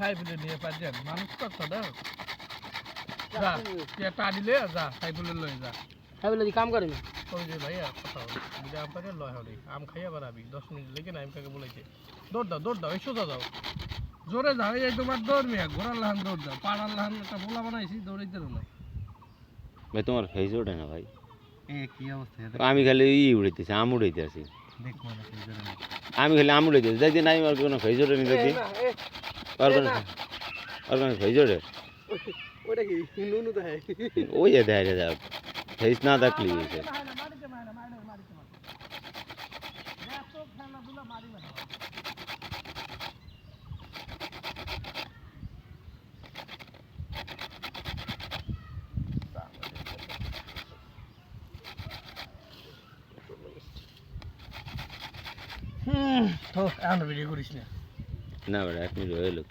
সাইফুলের নিয়ে পারছেন মানুষ কথা দাও যা তুই একটা আনিলে যা সাইফুলের লয়ে যা সাইফুল কাম করে না ওই যে ভাইয়া কথা হলো যদি আম পারে লয় হবে আম খাইয়া বাড়াবি 10 মিনিট লেগে না কাকে বলাইছে দৌড় দাও এই সোজা যাও জোরে যাও এই তোমার দৌড় মিয়া ঘোড়ার লাহান দৌড় দাও পাড়ার লাহান একটা বোলা বানাইছি দৌড়াইতে না ভাই তোমার ফেস ওঠে না ভাই এ কি অবস্থা আমি খালি উড়াইতেছি আম উড়াইতে আছি দেখো না কি জানেন আমি খালি আম উড়াইতেছি যাই নাই আর কোনো ফেস ওঠে নি দেখি আর কোনো ফেস ওঠে ওটা কি নুনু তো হ্যাঁ ওই যে দেখা যায় ফেস না থাকলে হয়েছে তো এখন ভিডিও করিস না না বেটা 1 মিনিট হয়ে লোক